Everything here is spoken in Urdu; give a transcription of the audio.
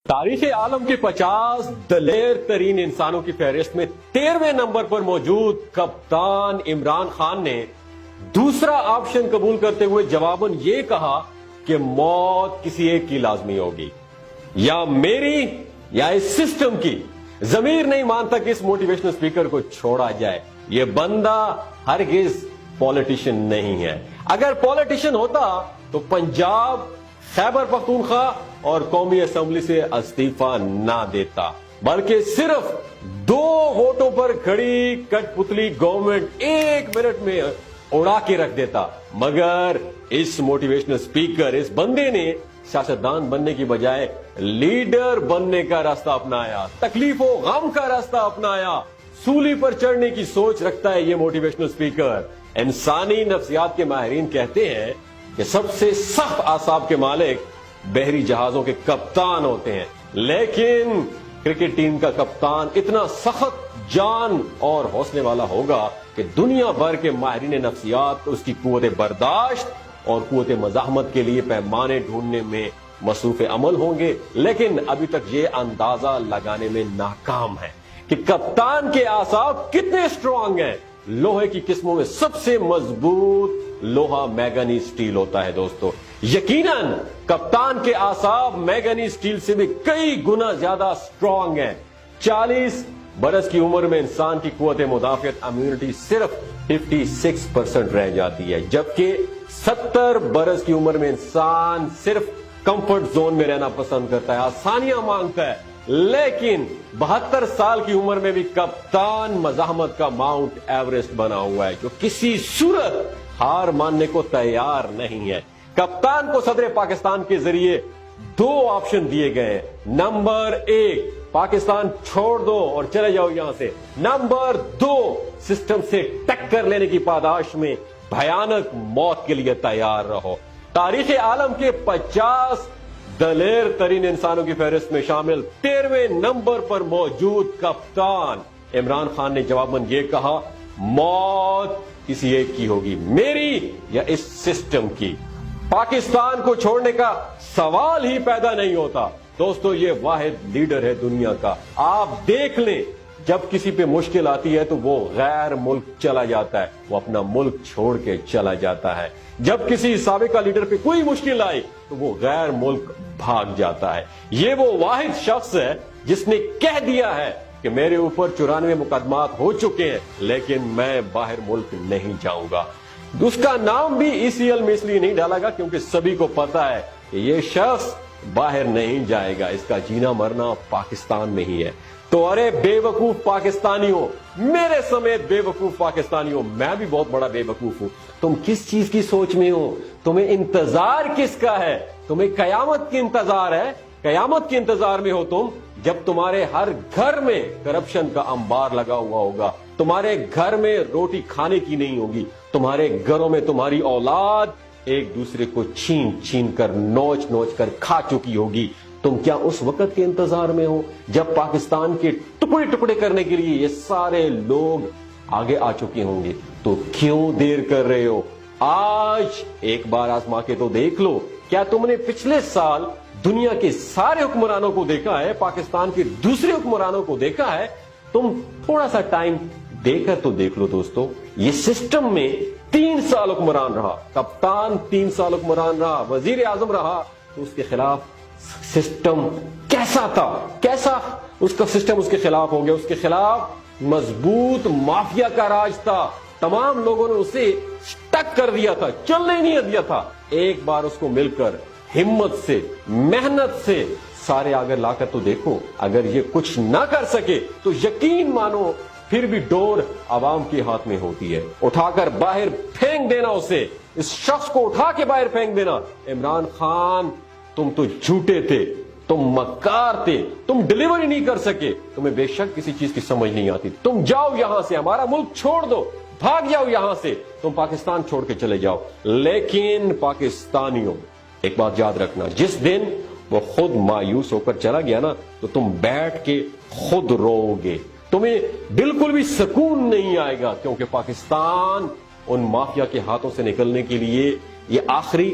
تاریخ عالم کے 50 دلیر ترین انسانوں کی فہرست میں 13ویں نمبر پر موجود کپتان عمران خان نے دوسرا آپشن قبول کرتے ہوئے جواباً یہ کہا کہ موت کسی ایک کی لازمی ہوگی، یا میری یا اس سسٹم کی۔ ضمیر نہیں مانتا کہ اس موٹیویشنل سپیکر کو چھوڑا جائے۔ یہ بندہ ہرگز پولیٹیشین نہیں ہے۔ اگر پولیٹیشین ہوتا تو پنجاب، خیبر پختونخوا اور قومی اسمبلی سے استعفیٰ نہ دیتا، بلکہ صرف 2 ووٹوں پر کھڑی کٹ پتلی گورنمنٹ 1 منٹ میں اڑا کے رکھ دیتا۔ مگر اس موٹیویشنل سپیکر، اس بندے نے سیاستدان بننے کی بجائے لیڈر بننے کا راستہ اپنایا، تکلیف و غم کا راستہ اپنایا، سولی پر چڑھنے کی سوچ رکھتا ہے یہ موٹیویشنل سپیکر۔ انسانی نفسیات کے ماہرین کہتے ہیں کہ سب سے سخت اعصاب کے مالک بحری جہازوں کے کپتان ہوتے ہیں، لیکن کرکٹ ٹیم کا کپتان اتنا سخت جان اور حوصلے والا ہوگا کہ دنیا بھر کے ماہرین نفسیات اس کی قوت برداشت اور قوت مزاحمت کے لیے پیمانے ڈھونڈنے میں مصروف عمل ہوں گے، لیکن ابھی تک یہ اندازہ لگانے میں ناکام ہے کہ کپتان کے اعصاب کتنے سٹرونگ ہیں۔ لوہے کی قسموں میں سب سے مضبوط لوہا میگنی سٹیل ہوتا ہے دوستو۔ یقیناً کپتان کے اعصاب میگنی سٹیل سے بھی کئی گنا زیادہ سٹرونگ ہیں۔ 40 برس کی عمر میں انسان کی قوت مدافعت امیونٹی صرف 56% رہ جاتی ہے، جبکہ 70 برس کی عمر میں انسان صرف کمفرٹ زون میں رہنا پسند کرتا ہے، آسانیاں مانگتا ہے۔ لیکن 72 سال کی عمر میں بھی کپتان مزاحمت کا ماؤنٹ ایوریسٹ بنا ہوا ہے، جو کسی صورت ہار ماننے کو تیار نہیں ہے۔ کپتان کو صدر پاکستان کے ذریعے 2 آپشن دیے گئے ہیں۔ نمبر 1، پاکستان چھوڑ دو اور چلے جاؤ یہاں سے۔ نمبر 2، سسٹم سے ٹکر لینے کی پاداش میں بھیانک موت کے لیے تیار رہو۔ تاریخ عالم کے 50 دلیر ترین انسانوں کی فہرست میں شامل 13ویں نمبر پر موجود کپتان عمران خان نے جواباً یہ کہا، موت کسی ایک کی ہوگی، میری یا اس سسٹم کی۔ پاکستان کو چھوڑنے کا سوال ہی پیدا نہیں ہوتا۔ دوستو، یہ واحد لیڈر ہے دنیا کا۔ آپ دیکھ لیں، جب کسی پہ مشکل آتی ہے تو وہ غیر ملک چلا جاتا ہے، وہ اپنا ملک چھوڑ کے چلا جاتا ہے۔ جب کسی سابقہ لیڈر پہ کوئی مشکل آئی تو وہ غیر ملک بھاگ جاتا ہے۔ یہ وہ واحد شخص ہے جس نے کہہ دیا ہے کہ میرے اوپر 94 مقدمات ہو چکے ہیں، لیکن میں باہر ملک نہیں جاؤں گا۔ اس کا نام بھی ECL میں اس لیے نہیں ڈالا گا کیونکہ سبھی کو پتا ہے کہ یہ شخص باہر نہیں جائے گا، اس کا جینا مرنا پاکستان میں ہی ہے۔ تو ارے بے وقوف پاکستانیوں، میرے سمیت بے وقوف پاکستانیوں، میں بھی بہت بڑا بے وقوف ہوں، تم کس چیز کی سوچ میں ہو؟ تمہیں انتظار کس کا ہے؟ تمہیں قیامت کی انتظار ہے؟ قیامت کے انتظار میں ہو تم، جب تمہارے ہر گھر میں کرپشن کا انبار لگا ہوا ہوگا، تمہارے گھر میں روٹی کھانے کی نہیں ہوگی، تمہارے گھروں میں تمہاری اولاد ایک دوسرے کو چھین چھین کر نوچ نوچ کر کھا چکی ہوگی۔ تم کیا اس وقت کے انتظار میں ہو جب پاکستان کے ٹکڑے ٹکڑے کرنے کے لیے یہ سارے لوگ آگے آ چکے ہوں گے؟ تو کیوں دیر کر رہے ہو؟ آج ایک بار آزما کے تو دیکھ لو۔ کیا تم نے پچھلے سال دنیا کے سارے حکمرانوں کو دیکھا ہے؟ پاکستان کے دوسرے حکمرانوں کو دیکھا ہے؟ تم تھوڑا سا ٹائم دے کر تو دیکھ لو دوستو۔ یہ سسٹم میں 3 سال حکمران رہا، کپتان 3 سال حکمران رہا، وزیر اعظم رہا، تو اس کے خلاف سسٹم کیسا تھا؟ کیسا اس کا سسٹم اس کے خلاف ہو گیا؟ اس کے خلاف مضبوط مافیا کا راج تھا۔ تمام لوگوں نے اسے سٹک کر دیا تھا، چلنے نہیں دیا تھا۔ ایک بار اس کو مل کر ہمت سے، محنت سے سارے آگے لا کر تو دیکھو۔ اگر یہ کچھ نہ کر سکے تو یقین مانو پھر بھی ڈور عوام کے ہاتھ میں ہوتی ہے۔ اٹھا کر باہر پھینک دینا اسے، اس شخص کو اٹھا کے باہر پھینک دینا۔ عمران خان، تم تو جھوٹے تھے، تم مکار تھے، تم ڈیلیوری نہیں کر سکے، تمہیں بے شک کسی چیز کی سمجھ نہیں آتی۔ تم جاؤ یہاں سے، ہمارا ملک چھوڑ دو، بھاگ جاؤ یہاں سے، تم پاکستان چھوڑ کے چلے جاؤ۔ لیکن پاکستانیوں، ایک بات یاد رکھنا، جس دن وہ خود مایوس ہو کر چلا گیا نا تو تم بیٹھ کے خود رو گے، تمہیں بالکل بھی سکون نہیں آئے گا، کیونکہ پاکستان ان مافیا کے ہاتھوں سے نکلنے کے لیے یہ آخری